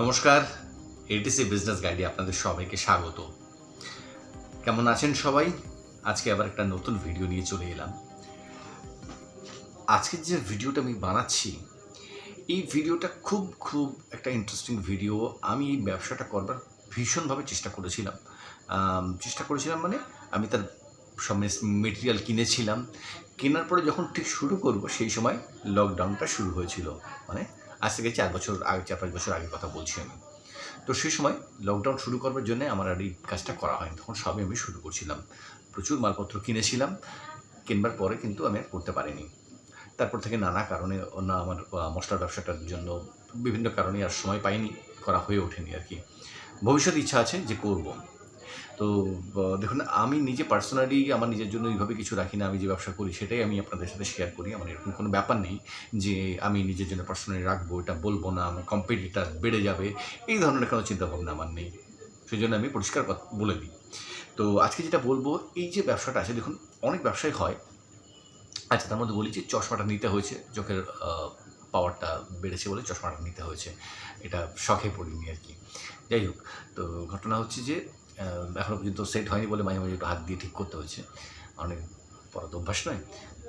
নমস্কার, ATC business গাইডে আপনাদের সবাইকে স্বাগত। কেমন আছেন সবাই? আজকে আবার একটা নতুন ভিডিও নিয়ে চলে এলাম। আজকের যে ভিডিওটা আমি বানাচ্ছি, এই ভিডিওটা খুব একটা ইন্টারেস্টিং ভিডিও। আমি এই ব্যবসাটা করবার ভীষণভাবে চেষ্টা করেছিলাম। মানে আমি তার সব মেটেরিয়াল কিনেছিলাম। কেনার পরে যখন ঠিক শুরু করব সেই সময় লকডাউনটা শুরু হয়েছিল। মানে আজ থেকে 4-5 বছর আগে কথা বলছি আমি। তো সেই সময় লকডাউন শুরু করবার জন্য আমার আর এই কাজটা করা হয়নি। তখন সবে আমি শুরু করছিলাম। প্রচুর মালপত্র কিনেছিলাম। কেনবার পরে কিন্তু আমি আর করতে পারিনি। তারপর থেকে নানা কারণে আমার মশলার ব্যবসাটার জন্য বিভিন্ন কারণে আর সময় পাইনি, করা হয়ে ওঠেনি আর কি। ভবিষ্যতে ইচ্ছা আছে যে করব। তো দেখুন, আমি নিজে পার্সোনালি আমার নিজের জন্য এইভাবে কিছু রাখি না। আমি যে ব্যবসা করি সেটাই আমি আপনাদের সাথে শেয়ার করি। আমার এরকম কোনো ব্যাপার নেই যে আমি নিজের জন্য পার্সোনালি রাখবো, এটা বলবো না, আমার কম্পিটিটার বেড়ে যাবে, এই ধরনের কোনো চিন্তাভাবনা আমার নেই। সেই জন্য আমি পরিষ্কার কথা বলে দিই। তো আজকে যেটা বলবো, এই যে ব্যবসাটা আছে, দেখুন অনেক ব্যবসায় হয়। আচ্ছা, তার মধ্যে বলি যে চশমাটা নিতে হয়েছে, চোখের পাওয়ারটা বেড়েছে বলে চশমাটা নিতে হয়েছে। এটা শখে পড়িনি আর কি। যাই হোক, তো ঘটনা হচ্ছে যে এখনও পর্যন্ত সেট হয়নি বলে মাঝে মাঝে একটু হাত দিয়ে ঠিক করতে হচ্ছে। অনেক পড়া তো অভ্যাস নয়।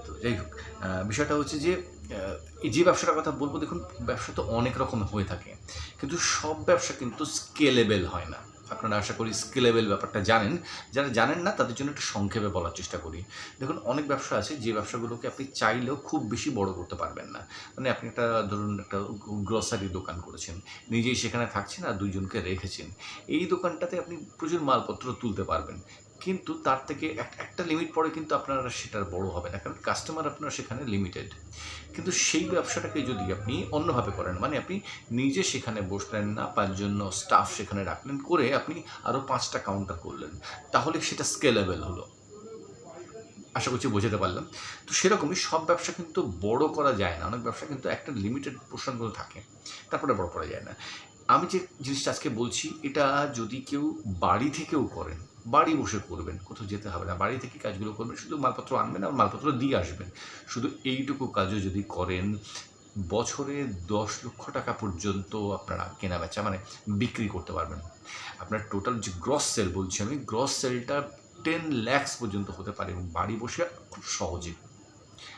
তো যাই হোক, বিষয়টা হচ্ছে যে এই যে ব্যবসাটার কথা বলবো, দেখুন ব্যবসা তো অনেক রকম হয়ে থাকে, কিন্তু সব ব্যবসা কিন্তু স্কেলেবেল হয় না। আপনারা আশা করি স্কেলেবেল ব্যাপারটা জানেন। যারা জানেন না তাদের জন্য একটু সংক্ষেপে বলার চেষ্টা করি। দেখুন, অনেক ব্যবসা আছে যে ব্যবসাগুলোকে আপনি চাইলেও খুব বেশি বড় করতে পারবেন না। মানে আপনি ধরুন একটা গ্রসারি দোকান করেছেন, নিজেই সেখানে থাকছেন আর দুইজনকে রেখেছেন। এই দোকানটাতে আপনি প্রচুর মালপত্র তুলতে পারবেন, কিন্তু তার থেকে একটা লিমিট পরে কিন্তু আপনার সেটার বড় হবে না, কারণ কাস্টমার আপনার সেখানে লিমিটেড। কিন্তু সেই ব্যবসাটাকে যদি আপনি অন্যভাবে করেন, মানে আপনি নিজে সেখানে বসলেন না, 5 জন স্টাফ সেখানে রাখলেন, করে আপনি আরও 5টা কাউন্টার করলেন, তাহলে সেটা স্কেলেবেল হলো। আশা করছি বোঝাতে পারলাম। তো সেরকমই সব ব্যবসা কিন্তু বড় করা যায় না। অনেক ব্যবসা কিন্তু একটা লিমিটেড পোর্শনগুলো থাকে, তারপরে বড় করা যায় না। আমি যে জিনিসটা আজকে বলছি, এটা যদি কেউ বাড়ি থেকেও করেন, বাড়ি বসে করবেন, কোথাও যেতে হবে না, বাড়ি থেকে কাজগুলো করবেন, শুধু মালপত্র আনবেন আর মালপত্র দিয়ে আসবেন, শুধু এইটুকু কাজও যদি করেন, বছরে 10 লক্ষ টাকা পর্যন্ত আপনারা কেনাবেচা মানে বিক্রি করতে পারবেন। আপনার টোটাল যে গ্রস সেল বলছি আমি, গ্রস সেলটা 10 lakhs পর্যন্ত হতে পারে, এবং বাড়ি বসে খুব সহজে।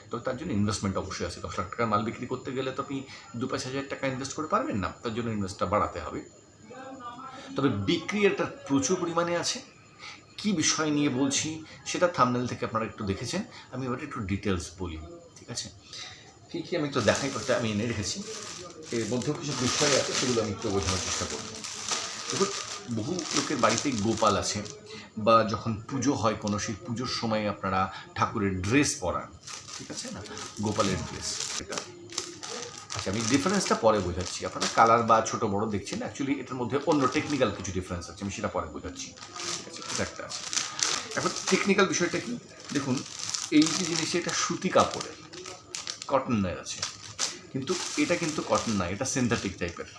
তো তার জন্য ইনভেস্টমেন্ট অবশ্যই আছে। 10 লাখ টাকার মাল বিক্রি করতে গেলে তো আপনি 2-5 হাজার টাকা ইনভেস্ট করে পারবেন না, তার জন্য ইনভেস্টটা বাড়াতে হবে। তবে বিক্রি একটা প্রচুর পরিমাণে আছে। কি বিষয় নিয়ে বলছি সেটা থাম্বনেল থেকে আপনারা একটু দেখেছেন। আমি এবার একটু ডিটেলস বলি, ঠিক আছে? কি আমি একটু দেখাই করতে আমি এনে রেখেছি। এর মধ্যেও কিছু বিষয় আছে, সেগুলো আমি একটু বোঝানোর চেষ্টা করব। দেখুন, বহু লোকের বাড়িতেই গোপাল আছে, বা যখন পুজো হয় কোনো, সেই পুজোর সময় আপনারা ঠাকুরের ড্রেস পরান, ঠিক আছে না? গোপালের ড্রেস এটা। আচ্ছা, আমি ডিফারেন্সটা পরে বোঝাচ্ছি। আপনারা কালার বা ছোটো বড়ো দেখছেন, অ্যাকচুয়ালি এটার মধ্যে অন্য টেকনিক্যাল কিছু ডিফারেন্স আছে, আমি সেটা পরে বোঝাচ্ছি, ঠিক আছে? এটা একটা আছে। এখন টেকনিক্যাল বিষয়টা কি, দেখুন এই যে জিনিস, এটা সুতি কাপড়ের, কটনের আছে, কিন্তু এটা কিন্তু কটন না, এটা সিনথেটিক টাইপের,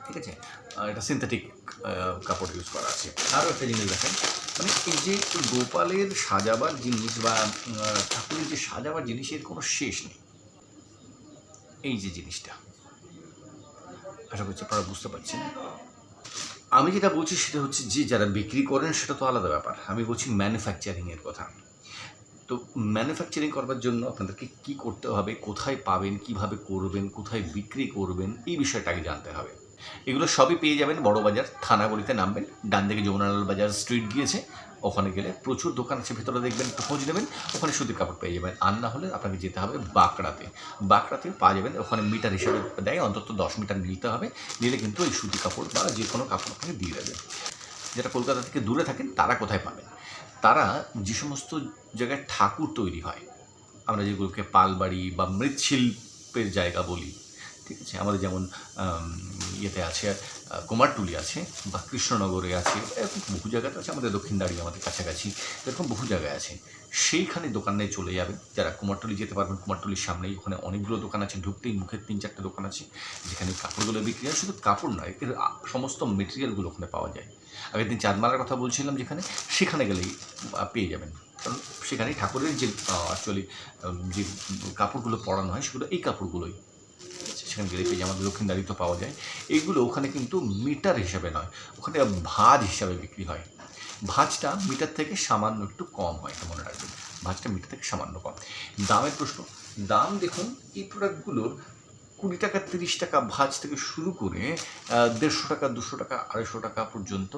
ঠিক আছে? এটা সিনথেটিক কাপড় ইউজ করা আছে। আরও একটা জিনিস দেখেন, মানে এই যে গোপালের সাজাবার জিনিস বা ঠাকুরের যে সাজাবার জিনিস, এর কোনো শেষ নেই। এই যে জিনিসটা, আশা করছি আপনারা বুঝতে পারছেন। আমি যেটা বলছি সেটা হচ্ছে যে যারা বিক্রি করেন সেটা তো আলাদা ব্যাপার, আমি বলছি ম্যানুফ্যাকচারিংয়ের কথা। তো ম্যানুফ্যাকচারিং করবার জন্য আপনাদেরকে কী করতে হবে, কোথায় পাবেন, কিভাবে করবেন, কোথায় বিক্রি করবেন, এই বিষয়টা আগে জানতে হবে। এগুলো সবই পেয়ে যাবেন বড় বাজার, থানাগলিতে নামবেন, ডান দিকে যমুনালাল বাজার স্ট্রিট গিয়েছে, ওখানে গেলে প্রচুর দোকান আছে, ভেতরে দেখবেন, একটু খোঁজ নেবেন, ওখানে সুতির কাপড় পেয়ে যাবেন। আর না হলে আপনাকে যেতে হবে বাঁকড়াতে, বাঁকড়াতে পাওয়া যাবেন, ওখানে মিটার হিসাবে দেয়, অন্তত 10 মিটার নিতে হবে, নিলে কিন্তু ওই সুতি কাপড় বা যে কোনো কাপড় আপনাকে দিয়ে দেবে। যেটা কলকাতা থেকে দূরে থাকেন তারা কোথায় পাবেন, তারা যে সমস্ত জায়গায় ঠাকুর তৈরি হয়, আমরা যেগুলোকে পালবাড়ি বা মৃৎশিল্পের জায়গা বলি, ঠিক আছে? আমাদের যেমন ইয়েতে আছে, কুমারটুলি আছে, বা কৃষ্ণনগরে আছে, এরকম বহু জায়গাতে আছে, আমাদের দক্ষিণদাড়ি আমাদের কাছাকাছি, এরকম বহু জায়গায় আছে। সেইখানে দোকানে চলে যাবেন, যারা কুমারটুলি যেতে পারবেন, কুমারটুলির সামনেই ওখানে অনেকগুলো দোকান আছে, ঢুকতেই মুখের 3-4টে দোকান আছে, যেখানে কাপড়গুলো বিক্রি হয়। শুধু কাপড় নয়, এর সমস্ত মেটেরিয়ালগুলো ওখানে পাওয়া যায়। আগের দিন চাঁদমালার কথা বলছিলাম, সেখানে গেলেই পেয়ে যাবেন, কারণ সেখানেই ঠাকুরের যে অ্যাকচুয়ালি যে কাপড়গুলো পরানো হয়, সেগুলো এই কাপড়গুলোই, সেখানে গেলে পেয়ে যায়, আমাদের দক্ষিণদারিতে পাওয়া যায়। এইগুলো ওখানে কিন্তু মিটার হিসাবে নয়, ওখানে ভাঁজ হিসাবে বিক্রি হয়। ভাঁজটা মিটার থেকে সামান্য একটু কম হয়, এটা মনে রাখবেন, ভাঁজটা মিটার থেকে সামান্য কম। দামের প্রশ্ন, দাম দেখুন এই প্রোডাক্টগুলোর 20 টাকা 30 টাকা ভাঁজ থেকে শুরু করে 150 টাকা 200 টাকা 250 টাকা পর্যন্ত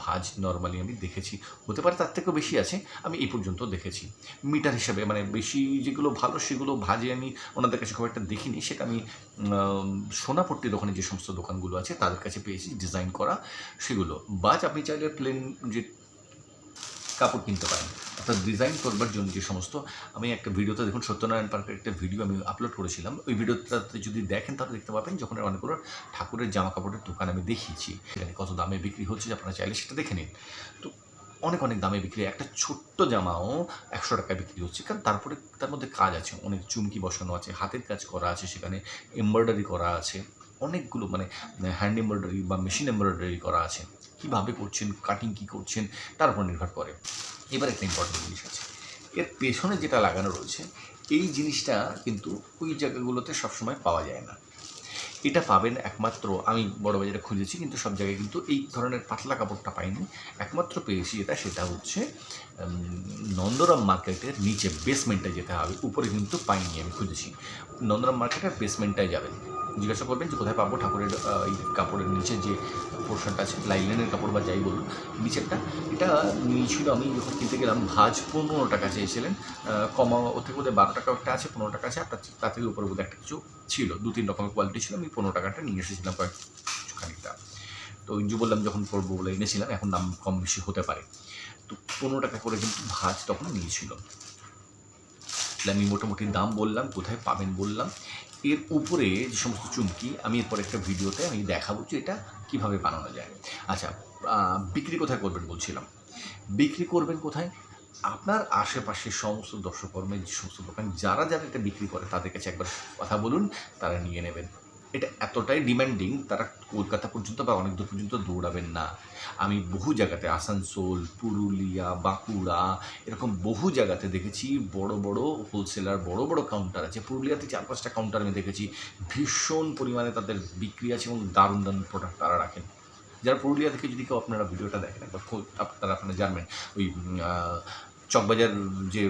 ভাঁজ নর্মালি আমি দেখেছি। হতে পারে তার থেকেও বেশি আছে, আমি এই পর্যন্ত দেখেছি। মিটার হিসাবে মানে বেশি যেগুলো ভালো সেগুলো ভাঁজে আমি ওনাদের কাছে খুব একটা দেখিনি, সেটা আমি সোনাপট্টির ওখানে যে সমস্ত দোকানগুলো আছে তাদের কাছে পেয়েছি ডিজাইন করা সেগুলো। বাজ আপনি চাইলে প্লেন যে কাপড় কিনতে পারেন, অর্থাৎ ডিজাইন করবার জন্য যে সমস্ত, আমি একটা ভিডিওতে দেখুন সত্যনারায়ণ পার্কের একটা ভিডিও আমি আপলোড করেছিলাম, ওই ভিডিওটাতে যদি দেখেন তাহলে দেখতে পাবেন যখন অনেকগুলো ঠাকুরের জামা কাপড়ের দোকান আমি দেখিয়েছি, সেখানে কত দামে বিক্রি হচ্ছে আপনারা চাইলে সেটা দেখে নিন। তো অনেক অনেক দামে বিক্রি, একটা ছোট্ট জামাও 100 টাকায় বিক্রি হচ্ছে, কারণ তারপরে তার মধ্যে কাজ আছে, অনেক চুমকি বসানো আছে, হাতের কাজ করা আছে, সেখানে এমব্রয়ডারি করা আছে, অনেকগুলো মানে হ্যান্ড এমব্রয়ডারি বা মেশিন এমব্রয়ডারি করা আছে। কীভাবে করছেন, কাটিং কী করছেন তার উপর নির্ভর করে। এবার একটা ইম্পর্টেন্ট জিনিস আছে, এর পেছনে যেটা লাগানো রয়েছে এই জিনিসটা কিন্তু ওই জায়গাগুলোতে সবসময় পাওয়া যায় না। এটা পাবেন একমাত্র, আমি বড়বাজারে খুঁজেছি কিন্তু সব জায়গায় কিন্তু এই ধরনের পাতলা কাপড়টা পাইনি, একমাত্র পেয়েছি এটা, সেটা হচ্ছে নন্দরাম মার্কেটের নিচে বেসমেন্টে যেতে হবে, উপরে কিন্তু পাইনি, আমি খুঁজেছি। নন্দরাম মার্কেটের বেসমেন্টটায় যাবেন, জিজ্ঞাসা করবেন যে কোথায় পাবো ঠাকুরের এই কাপড়ের নিচে যে পোর্শনটা আছে, লাইলেনের কাপড় বা যাই বলুন, নিচেরটা। এটা নিয়েছিল, আমি যখন কিনতে গেলাম ভাঁজ 15 টাকা চেয়েছিলেন, কমা ওর থেকে বোধহয় 12 টাকা একটা আছে, 15 টাকা আছে, আর তার থেকে উপরে বোধহয় একটা কিছু ছিল, 2-3 রকমের কোয়ালিটি ছিল। আমি 15 টাকাটা নিয়ে এসেছিলাম খানিকটা, তো ইঞ্জু বললাম যখন করবো বলে এনেছিলাম, এখন দাম কম বেশি হতে পারে। তো 15 টাকা করে কিন্তু ভাঁজ তখন নিয়েছিল। আমি মোটামুটি দাম বললাম, কোথায় পাবেন বললাম। এর উপরে যে সমস্ত চুমকি আমি এরপর একটা ভিডিওতে আমি দেখাবো যে এটা কীভাবে বানানো যায়। আচ্ছা, বিক্রি কোথায় করবেন বলছিলাম, বিক্রি করবেন কোথায়, আপনার আশেপাশে সমস্ত দর্শককর্মের যে সমস্ত দোকান যারা যারা এটা বিক্রি করে তাদের কাছে একবার কথা বলুন, তারা নিয়ে নেবেন। এটা এতটাই ডিম্যান্ডিং, তারা কলকাতা পর্যন্ত বা অনেক দূর পর্যন্ত দৌড়াবেন না। আমি বহু জায়গাতে, আসানসোল, পুরুলিয়া, বাঁকুড়া, এরকম বহু জায়গাতে দেখেছি বড় বড় হোলসেলার, বড় বড় কাউন্টার আছে। পুরুলিয়াতে 4-5টা কাউন্টার আমি দেখেছি, ভীষণ পরিমাণে তাদের বিক্রি আছে এবং দারুণ দারুণ প্রোডাক্ট তারা রাখেন। যারা পুরুলিয়া থেকে যদি কেউ আপনারা ভিডিওটা দেখেন একবার আপনারা জানবেন, ওই চকবাজার যে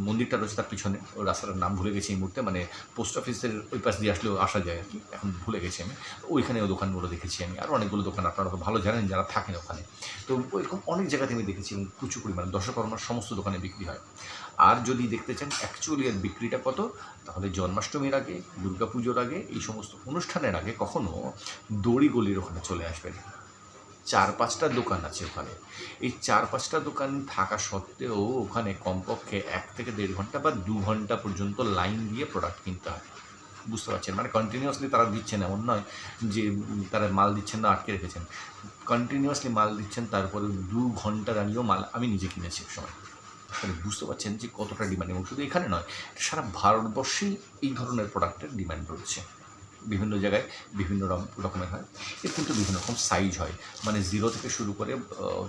মন্দিরটা রয়েছে তার পিছনে, ওই রাস্তাটার নাম ভুলে গেছি এই মুহূর্তে, মানে পোস্ট অফিসের ওই পাশ দিয়ে আসলেও আসা যায় আর কি, এখন ভুলে গেছি আমি। ওইখানে ওই দোকানগুলো দেখেছি আমি, আর অনেকগুলো দোকান আপনারা তো ভালো জানেন যারা থাকেন ওখানে। তো ওইরকম অনেক জায়গাতে আমি দেখেছি এবং প্রচুর পরিমাণে দশকর্মার সমস্ত দোকানে বিক্রি হয়। আর যদি দেখতে চান অ্যাকচুয়ালি এর বিক্রিটা কত, তাহলে জন্মাষ্টমীর আগে, দুর্গা পুজোর আগে, এই সমস্ত অনুষ্ঠানের আগে কখনো দড়িগলির ওখানে চলে আসবেন। 4-5টা দোকান আছে ওখানে। এই 4-5টা দোকান থাকা সত্ত্বেও ওখানে কমপক্ষে 1 থেকে 1.5 ঘন্টা বা 2 ঘন্টা পর্যন্ত লাইন দিয়ে প্রোডাক্ট কিনতে হয়। বুঝতে পারছেন, মানে কন্টিনিউয়াসলি তারা দিচ্ছেন এমন নয় যে তারা মাল দিচ্ছেন না, আটকে রেখেছেন, কন্টিনিউয়াসলি মাল দিচ্ছেন, তারপরে 2 ঘন্টা দাঁড়িয়েও মাল আমি নিজে কিনেছি এক সময়। তাহলে বুঝতে পারছেন যে কতটা ডিমান্ড, এবং শুধু এখানে নয়, সারা ভারতবর্ষেই এই ধরনের প্রোডাক্টের ডিমান্ড রয়েছে। বিভিন্ন জায়গায় বিভিন্ন রকমের হয়, এর কিন্তু বিভিন্ন রকম সাইজ হয়, মানে 0 থেকে শুরু করে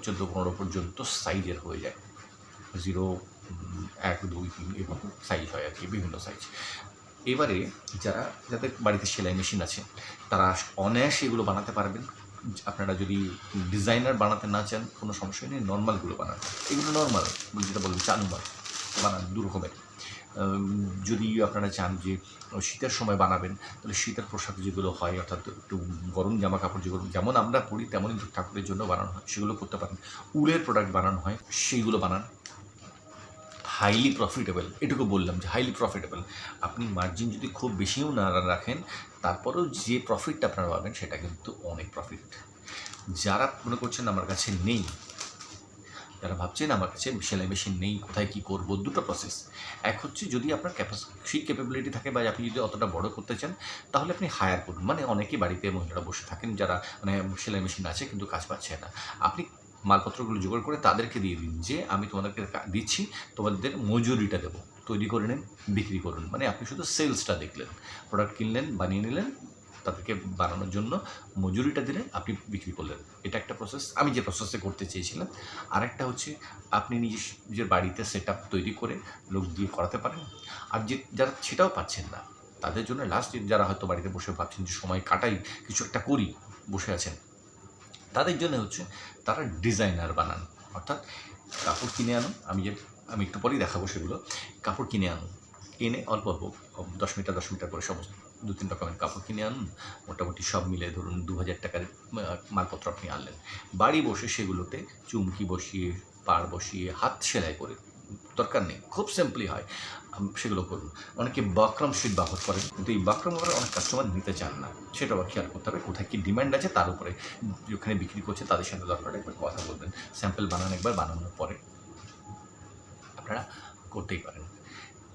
14-15 পর্যন্ত সাইজের হয়ে যায়। 0, 1, 2, 3 এরকম সাইজ হয় আর কি, বিভিন্ন সাইজ। এবারে যাদের বাড়িতে সেলাই মেশিন আছে তারা অনায়াসে এগুলো বানাতে পারবেন। আপনারা যদি ডিজাইনার বানাতে না চান কোনো সমস্যা নেই, নর্মালগুলো বানান, এগুলো নর্মাল যেটা বলবেন চালু মাল বানান, 2 রকমের। যদি আপনারা চান যে শীতের সময় বানাবেন, তাহলে শীতের পোশাক যেগুলো হয়, অর্থাৎ একটু গরম জামা কাপড় যেগুলো যেমন আমরা পরি তেমনই ঠাকুরের জন্য বানানো হয়, সেগুলো করতে পারেন। উলের প্রোডাক্ট বানানো হয়, সেইগুলো বানান। হাইলি প্রফিটেবল, এটুকু বললাম যে হাইলি প্রফিটেবল। আপনি মার্জিন যদি খুব বেশিও না রাখেন, তারপরেও যে প্রফিটটা আপনারা পাবেন সেটা কিন্তু অনেক প্রফিট। যারা মনে করছেন আমার কাছে নেই, যারা ভাবছেন আমার কাছে সেলাই মেশিন নেই, কোথায় কী করবো, দুটো প্রসেস। এক হচ্ছে যদি আপনার সেই ক্যাপাবিলিটি থাকে বা আপনি যদি অতটা বড় করতে চান, তাহলে আপনি হায়ার করুন। মানে অনেকেই বাড়িতে মহিলারা বসে থাকেন যারা মানে সেলাই মেশিন আছে কিন্তু কাজ পাচ্ছে না, আপনি মালপত্রগুলো জোগাড় করে তাদেরকে দিয়ে দিন যে আমি তোমাদেরকে দিচ্ছি, তোমাদের মজুরিটা দেবো, তৈরি করে নেন, বিক্রি করুন। মানে আপনি শুধু সেলসটা দেখলেন, প্রোডাক্ট কিনলেন, বানিয়ে নিলেন, তাদেরকে বানানোর জন্য মজুরিটা দিলেন, আপনি বিক্রি করলেন। এটা একটা প্রসেস, আমি যে প্রসেসে করতে চেয়েছিলাম। আরেকটা হচ্ছে আপনি নিজের বাড়িতে সেট আপ তৈরি করে লোক দিয়ে করাতে পারেন। আর যারা সেটাও পাচ্ছেন না, তাদের জন্য লাস্ট যারা হয়তো বাড়িতে বসে ভাবছেন যে সময় কাটাই, কিছু একটা করি, বসে আছেন, তাদের জন্য হচ্ছে তারা ডিজাইনার বানান। অর্থাৎ কাপড় কিনে আনুন, আমি একটু পরেই দেখাবো সেগুলো। কাপড় কিনে আনুন, এনে অল্প অল্প 10 মিটার করে সমস্ত 2-3 রকমের কাপড় কিনে আনুন, মোটামুটি সব মিলে ধরুন 2000 টাকার মালপত্র আপনি আনলেন। বাড়ি বসে সেগুলোতে চুমকি বসিয়ে, পাড় বসিয়ে, হাত সেলাই করে, দরকার নেই, খুব সিম্পলি হয়, সেগুলো করুন। অনেকে বাকরম শিট ব্যবহার করেন, কিন্তু এই বাকরম ব্যবহার অনেক কাস্টমার নিতে চান না, সেটা আবার খেয়াল করতে হবে কোথায় কী ডিমান্ড আছে, তার উপরে যেখানে বিক্রি করছে তাদের সাথে দরকার একবার কথা বলবেন, স্যাম্পল বানান, একবার বানানোর পরে আপনারা করতেই পারেন।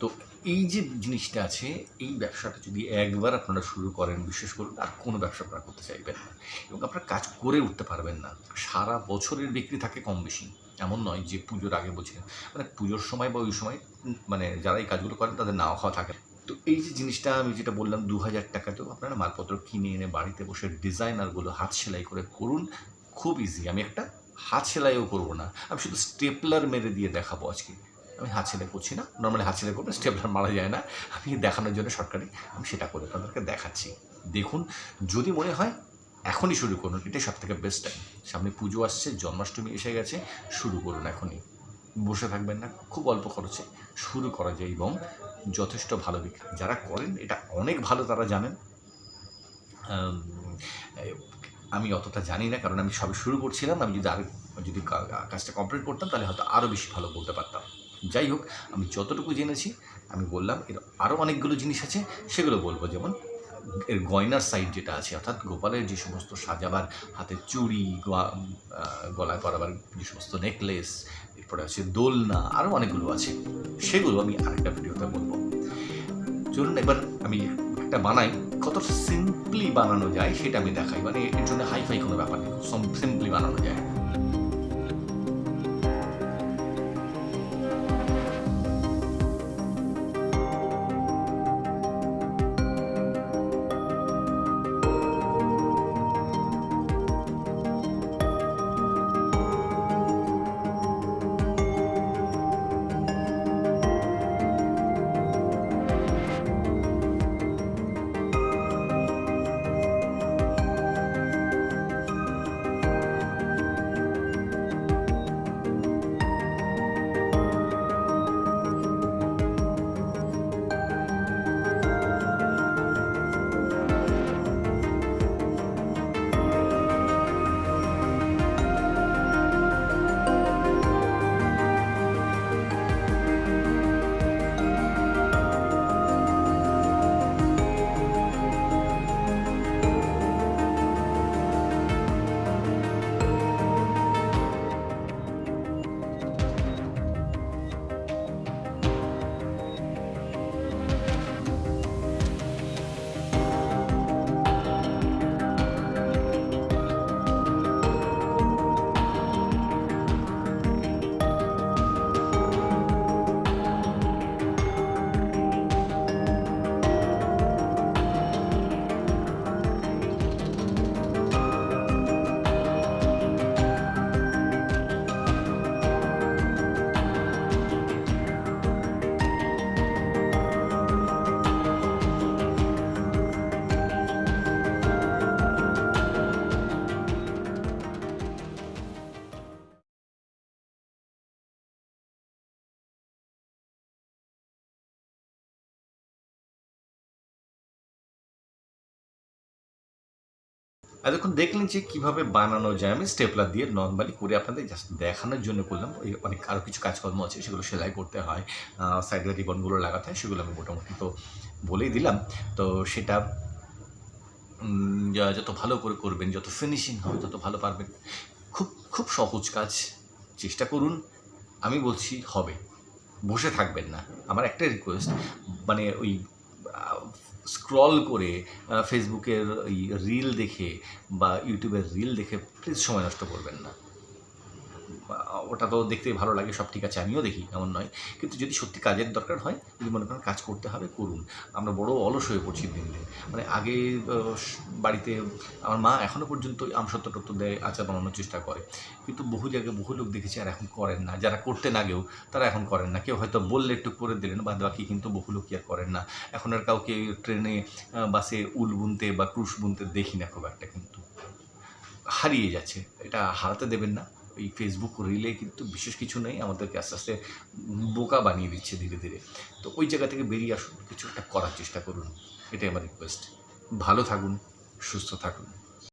তো এই যে জিনিসটা আছে, এই ব্যবসাটা যদি একবার আপনারা শুরু করেন, বিশেষ করুন আর কোনো ব্যবসা আপনারা করতে চাইবেন না, এবং আপনারা কাজ করে উঠতে পারবেন না। সারা বছরের বিক্রি থাকে কম বেশি, এমন নয় যে পুজোর আগে বলছিলেন, মানে পুজোর সময় বা ওই সময় মানে যারা এই কাজগুলো করেন তাদের নাও খাওয়া থাকে। তো এই যে জিনিসটা আমি যেটা বললাম 2000 টাকাতেও আপনারা মালপত্র কিনে এনে বাড়িতে বসে ডিজাইনারগুলো হাত সেলাই করে করুন, খুব ইজি। আমি একটা হাত সেলাইও করবো না, আমি শুধু স্টেপলার মেরে দিয়ে দেখাবো আজকে। আমি হাত সেলাই করছি না, নর্মালি হাত সেলাই করলে স্টেপলার মারা যায় না, আমি দেখানোর জন্য শর্টকাটে আমি সেটা করে আপনাদেরকে দেখাচ্ছি। দেখুন, যদি মনে হয় এখনই শুরু করুন, এটাই সব থেকে বেস্ট টাইম। সামনে পুজো আসছে, জন্মাষ্টমী এসে গেছে, শুরু করুন এখনই, বসে থাকবেন না, খুব অল্প খরচে শুরু করা যায় এবং যথেষ্ট ভালো বিক্রি। যারা করেন এটা অনেক ভালো, তারা জানেন। আমি অতটা জানি না, কারণ আমি সবে শুরু করছিলাম। আমি যদি কাজটা কমপ্লিট করতাম তাহলে হয়তো আরও বেশি ভালো বলতে পারতাম। যাই হোক, আমি যতটুকু জেনেছি আমি বললাম। এর আরও অনেকগুলো জিনিস আছে, সেগুলো বলবো। যেমন এর গয়নার সাইড যেটা আছে, অর্থাৎ গোপালের যে সমস্ত সাজাবার, হাতের চুড়ি, গলায় পরাবার যে সমস্ত নেকলেস, এরপরে আছে দোলনা, আরও অনেকগুলো আছে, সেগুলো আমি আরেকটা ভিডিওতে বলবো। চলুন এবার আমি একটা বানাই, কত সিম্পলি বানানো যায় সেটা আমি দেখাই। মানে এর জন্য হাইফাই কোনো ব্যাপার নেই, সিম্পলি বানানো যায়। এতক্ষণ দেখলেন যে কীভাবে বানানো যায়। আমি স্টেপলার দিয়ে নর্মালি করে আপনাদের জাস্ট দেখানোর জন্য করলাম। ওই অনেক আরও কিছু কাজকর্ম আছে, সেগুলো সেলাই করতে হয়, সাইডে রিবনগুলো লাগাতে হয়, সেগুলো আমি মোটামুটি তো বলেই দিলাম। তো সেটা যত ভালো করে করবেন, যত ফিনিশিং হবে তত ভালো পারবেন। খুব খুব সহজ কাজ, চেষ্টা করুন, আমি বলছি হবে, বসে থাকবেন না। আমার একটা রিকোয়েস্ট, মানে ওই স্ক্রল করে ফেসবুকের ওই রিল দেখে বা ইউটিউবের রিল দেখে প্লিজ সময় নষ্ট করবেন না। ওটা তো দেখতে ভালো লাগে, সব ঠিক আছে, আমিও দেখি, এমন নয়। কিন্তু যদি সত্যি কাজের দরকার হয়, যদি মনে করেন কাজ করতে হবে, করুন। আমরা বড় অলস হয়ে পড়ছি দিন দিন। মানে আগে বাড়িতে আমার মা এখনও পর্যন্ত আমসত্ত্ব টত্ত্ব দেয়, আচার বানানোর চেষ্টা করে, কিন্তু বহু জায়গায় বহু লোক দেখেছি আর এখন করেন না। যারা করতেন আগেও তারা এখন করেন না। কেউ হয়তো বললে একটু করে দিলেন, বাদ বাকি কিন্তু বহু লোকই আর করেন না। এখন আর কাউকে ট্রেনে বাসে উল বুনতে বা ক্রুশ বুনতে দেখি না খুব একটা, কিন্তু হারিয়ে যাচ্ছে। এটা হারাতে দেবেন না। এই ফেসবুক রিলে কিন্তু বিশেষ কিছু নেই, আমাদেরকে আস্তে আস্তে বোকা বানিয়ে দিচ্ছে ধীরে ধীরে। তো ওই জায়গা থেকে বেরিয়ে আসুন, কিছু একটা করার চেষ্টা করুন, এটাই আমার রিকোয়েস্ট। ভালো থাকুন, সুস্থ থাকুন।